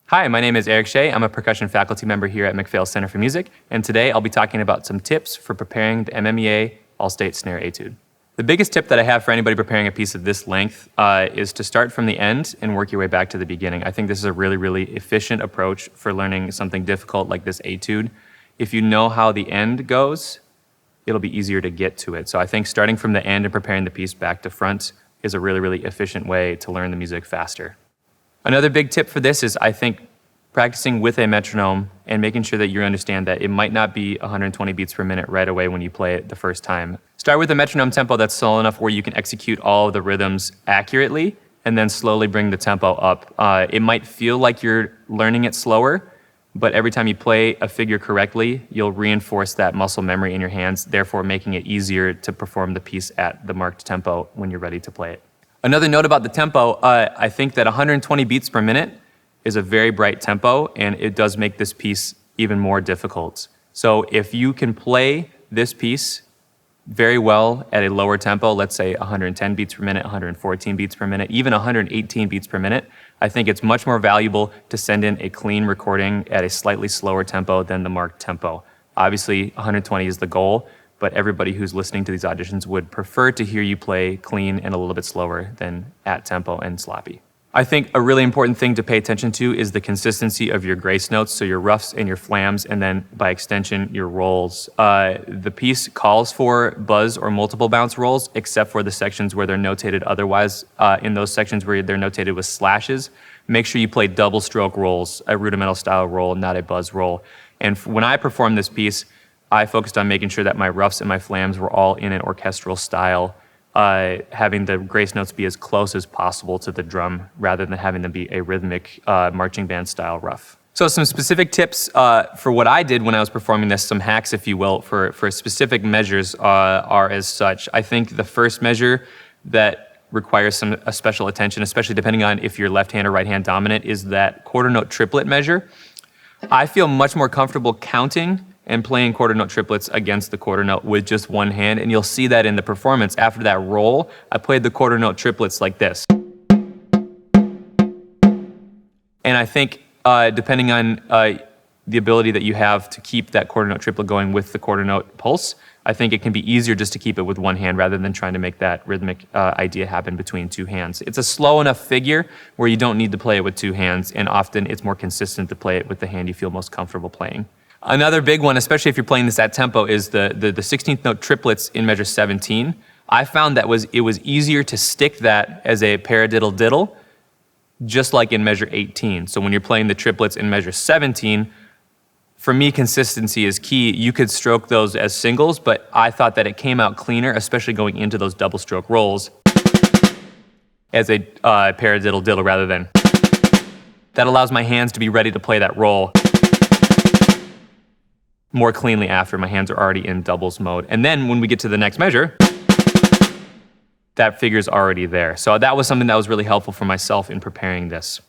Hi, my name is Eric Shea. I'm a percussion faculty member here at McPhail Center for Music, and today I'll be talking about some tips for preparing the MMEA All-State Snare Etude. The biggest tip that I have for anybody preparing a piece of this length is to start from the end and work your way back to the beginning. I think this is a really efficient approach for learning something difficult like this etude. If you know how the end goes, it'll be easier to get to it. So I think starting from the end and preparing the piece back to front is a really efficient way to learn the music faster. Another big tip for this is, I think, practicing with a metronome and making sure that you understand that it might not be 120 beats per minute right away when you play it the first time. Start with a metronome tempo that's slow enough where you can execute all of the rhythms accurately and then slowly bring the tempo up. It might feel like you're learning it slower, but every time you play a figure correctly, you'll reinforce that muscle memory in your hands, therefore making it easier to perform the piece at the marked tempo when you're ready to play it. Another note about the tempo, I think that 120 beats per minute is a very bright tempo, and it does make this piece even more difficult. So if you can play this piece very well at a lower tempo, let's say 110 beats per minute, 114 beats per minute, even 118 beats per minute, I think it's much more valuable to send in a clean recording at a slightly slower tempo than the marked tempo. Obviously, 120 is the goal, but everybody who's listening to these auditions would prefer to hear you play clean and a little bit slower than at tempo and sloppy. I think a really important thing to pay attention to is the consistency of your grace notes, so your roughs and your flams, and then by extension, your rolls. The piece calls for buzz or multiple bounce rolls, except for the sections where they're notated otherwise. In those sections where they're notated with slashes, make sure you play double stroke rolls, a rudimental style roll, not a buzz roll. And when I performed this piece, I focused on making sure that my roughs and my flams were all in an orchestral style, having the grace notes be as close as possible to the drum rather than having them be a rhythmic marching band style rough. So some specific tips for what I did when I was performing this, some hacks if you will, for specific measures are as such. I think the first measure that requires a special attention, especially depending on if you're left hand or right hand dominant, is that quarter note triplet measure. I feel much more comfortable counting and playing quarter note triplets against the quarter note with just one hand, and you'll see that in the performance. After that roll, I played the quarter note triplets like this. And I think depending on the ability that you have to keep that quarter note triplet going with the quarter note pulse, I think it can be easier just to keep it with one hand rather than trying to make that rhythmic idea happen between two hands. It's a slow enough figure where you don't need to play it with two hands, and often it's more consistent to play it with the hand you feel most comfortable playing. Another big one, especially if you're playing this at tempo, is the 16th note triplets in measure 17. I found that it was easier to stick that as a paradiddle diddle, just like in measure 18. So when you're playing the triplets in measure 17, for me, consistency is key. You could stroke those as singles, but I thought that it came out cleaner, especially going into those double stroke rolls, as a paradiddle diddle rather than. That allows my hands to be ready to play that roll more cleanly after my hands are already in doubles mode. And then when we get to the next measure, that figure's already there. So that was something that was really helpful for myself in preparing this.